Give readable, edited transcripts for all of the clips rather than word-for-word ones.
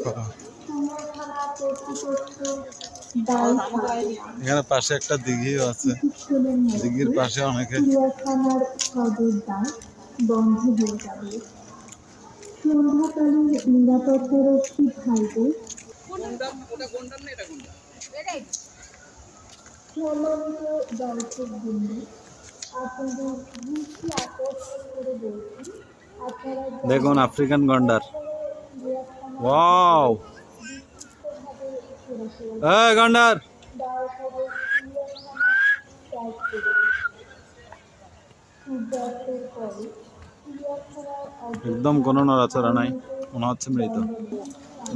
করা। এখানে পাশে একটা দিঘিও আছে, দিঘির পাশে অনেকে চিড়িয়াখানার সদরদ্বার বন্ধ হয়ে যাবে। সন্ধ্যাকালীন নিরাপত্তারক্ষী ভাইদের সম্মানিত দর্শকবৃন্দ, আপনাদের দৃষ্টি আকর্ষণ করে বলছি, আপনারা দেখুন আফ্রিকান গন্ডার। ওয়াও, এই গন্ডার একদম কোনো নড়াচড়া নাই, মনে হচ্ছে মৃত।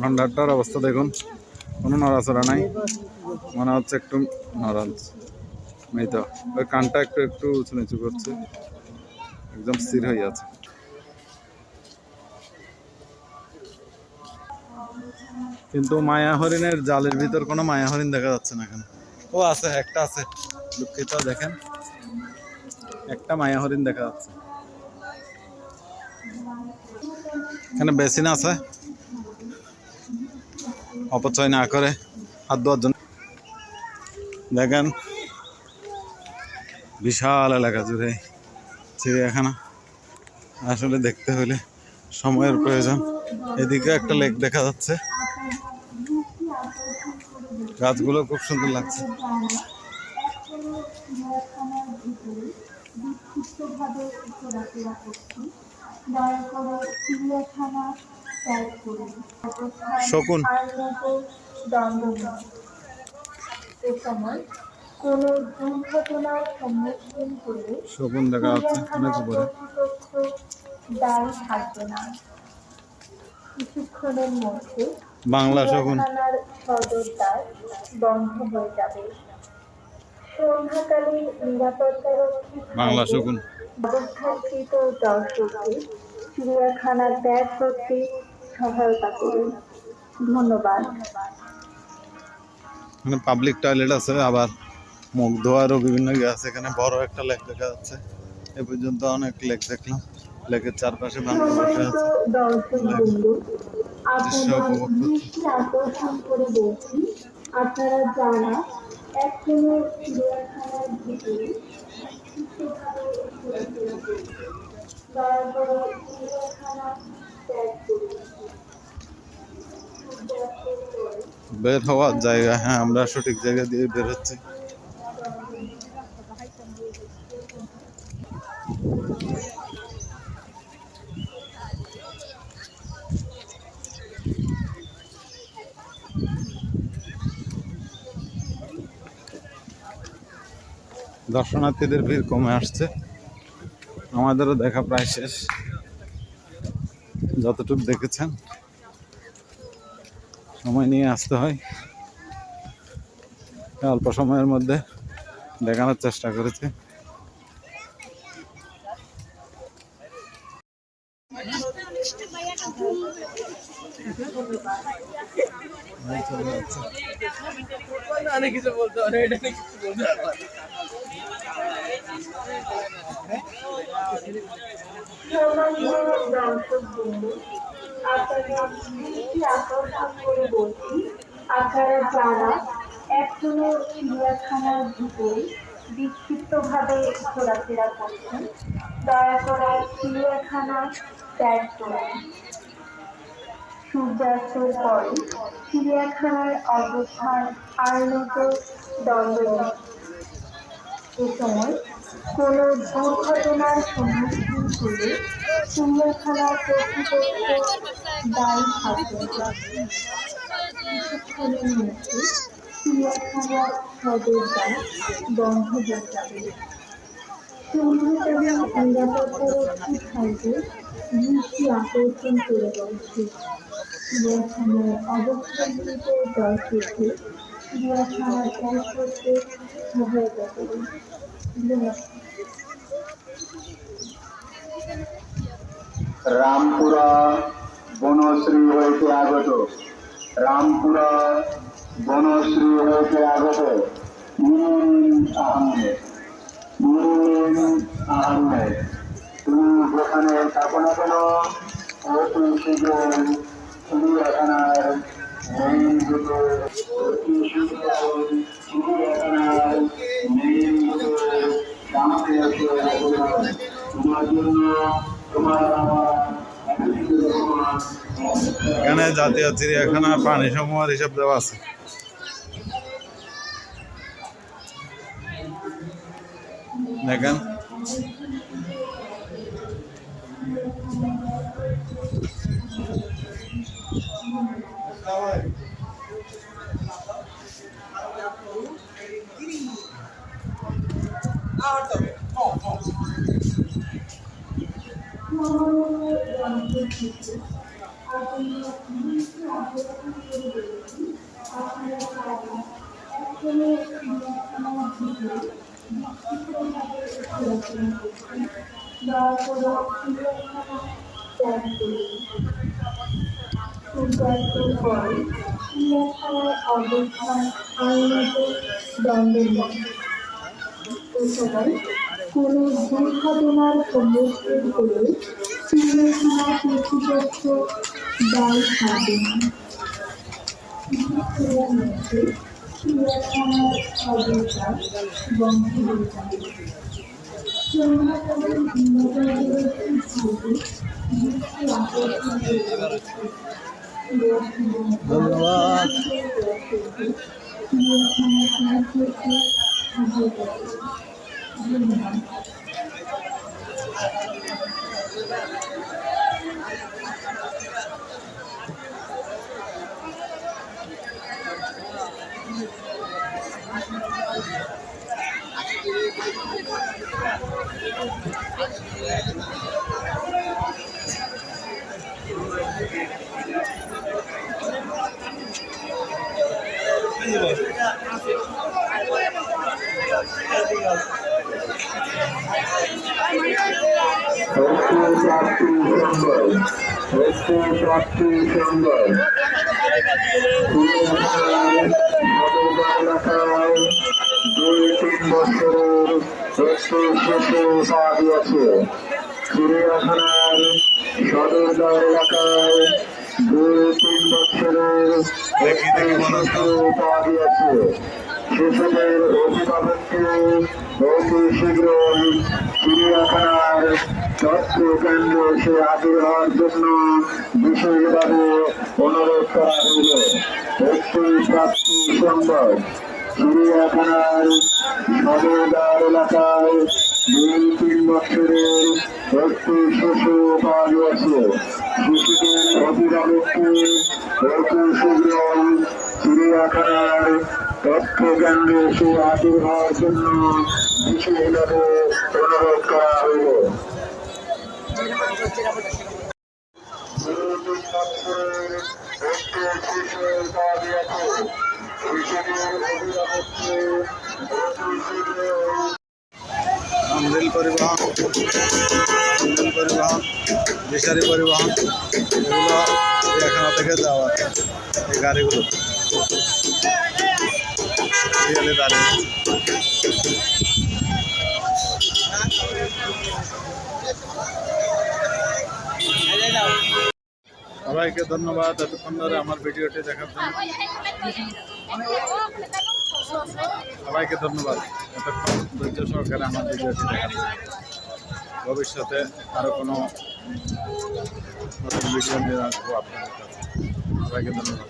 গন্ডারটার অবস্থা দেখুন, কোনো নড়াচড়া নাই, মনে হচ্ছে একটু মৃত। ওই কানটা একটু একটু উঁচু নিচু করছে, একদম স্থির হয়ে আছে। কিন্তু মায়া হরিণের জালের ভিতর কোনো মায়া হরিণ দেখা যাচ্ছে না কেন? ও আছে, একটা আছে, দুঃখিত, দেখেন একটা মায়া হরিণ দেখা যাচ্ছে। এখানে বেসিন আছে, অপচয় না করে হাত ধোয়ার জন্য। দেখেন বিশাল এলাকা জুড়ে চিড়িয়াখানা, আসলে দেখতে হলে সময়ের প্রয়োজন। এদিকে একটা লেক দেখা যাচ্ছে, গাছগুলো খুব সুন্দর লাগছে। শকুন, কোন দুর্ঘটনার সম্মুখীন হলে শকুন দেখা যাচ্ছে অনেক উপরে। দায়ী থাকবে না। কিছুক্ষণের মধ্যে বাংলা শকুন, সদরদ্বার বন্ধ হয়ে যাবে। সন্ধ্যাকালীন নিরাপত্তারক্ষী বাংলা শকুন। অবস্থানকৃত দর্শকদের চিড়িয়াখানা ত্যাগ করতে সহায়তা করুন। ধন্যবাদ। এখানে পাবলিক টয়লেট আছে, আবার মুখ ধোয়ারও বিভিন্ন ইয়ে আছে। এখানে বড় একটা লেক দেখা যাচ্ছে, এ পর্যন্ত অনেক লেক দেখলাম। লেকের চারপাশে মানুষ বসে আছে, দর্শকবৃন্দ, দৃশ্য আপনাদের উপভোগ করছে। দৃষ্টি আকর্ষণ করে বলছি, আপনারা যারা এখনো চিড়িয়াখানার ভিতরে দয়া করে চিড়িয়াখানা ত্যাগ করুন। বের হওয়ার জায়গা, হ্যাঁ আমরা সঠিক জায়গা দিয়ে বের হচ্ছি। দর্শনার্থীদের ভিড় কমে আসছে, আমাদেরও দেখা প্রায় শেষ। যতটুকু দেখেছেন সময় নিয়ে আসতে হয়, অল্প সময়ের মধ্যে দেখানোর চেষ্টা করেছে। কিছু বলতে পারে, এটা কিছু বলতে পারে। আপনারা যারা এখনো চিড়িয়াখানার ভিতরে বিক্ষিপ্ত ভাবে ঘোরাফেরা করছেন, দয়া করে চিড়িয়াখানা ত্যাগ করুন। সূর্যাস্তের পরে চিড়িয়াখানার অবস্থান আইনত দণ্ডনীয়। এ সময় কোন দুর্ঘটনার সম্মুখীন হলে চিড়িয়াখানার কর্তৃপক্ষ দায়ী থাকবে না। কিছুক্ষণের মধ্যে চিড়িয়াখানার সদরদ্বার বন্ধ হয়ে যাবে। সন্ধ্যাকালীন নিরাপত্তারক্ষী ভাইদের দৃষ্টি আকর্ষণ করে বলছি, চিড়িয়াখানায় অবস্থানকৃত দর্শকদের চিড়িয়াখানা ত্যাগ করতে সহায়তা করুন। রামপুরা বনশ্রী হইতে আগত, রামপুরা বনশ্রী হইতে আগত আহমেদ, তুমি যেখানে থাকো না কেন অতি শীঘ্র চিড়িয়াখানার মেইন দুটো অতি সুন্দর চিড়িয়াখানার মেইন দুটো সামনে এসে অবদান তোমার জন্য তোমার আমার এখানে জাতীয় চিড়িয়াখানা প্রাণী সমূহের হিসাব দেওয়া আছে। দেখেন অবস্থান আইনত দণ্ডনীয়। এছাড়াও কোনো দুর্ঘটনার সম্মুখীন হলে চিড়িয়াখানা কর্তৃপক্ষ দায় থাকবে না। চিড়িয়াখানার অবস্থান বন্ধ হয়ে যাবে। ধন্যবাদ। সুন্দর এলাকায় 2-3 বছরের একটি শিশু পা দিয়েছে। চিড়িয়াখানার সদরদা এলাকায় 2-3 বছরের একটি শিশু পা দিয়েছে। শিশুদের অভিভাবককে অতি শীঘ্রই চিড়িয়াখানার তথ্য কেন্দ্র সে হাজির হওয়ার জন্য বিশেষভাবে অনুরোধ করা হইল। একটি প্রাপ্তি সংবাদ, চিড়িয়াখানার সদরদার এলাকায় 2-3 বছরের একটি শিশু পাওয়া গিয়েছে। শিশুদের অভিভাবককে অতি শীঘ্রই চিড়িয়াখানার তথ্য কেন্দ্রে এসে হাজির হওয়ার জন্য বিশেষভাবে অনুরোধ করা হইল। রেল পরিবহন, ফিশারি পরিবহন, এগুলো চিড়িয়াখানা থেকে যাওয়া এই গাড়িগুলো দাঁড়িয়ে। সবাইকে ধন্যবাদ এতক্ষণ ধরে আমার ভিডিওটি দেখার জন্য। সবাইকে ধন্যবাদ এতক্ষণ ধৈর্য সহকারে আমার ভিডিওটি দেখার জন্য। ভবিষ্যতে আরও কোনো নতুন ভিডিও নিয়ে আসবো আপনাদের কাছে। সবাইকে ধন্যবাদ।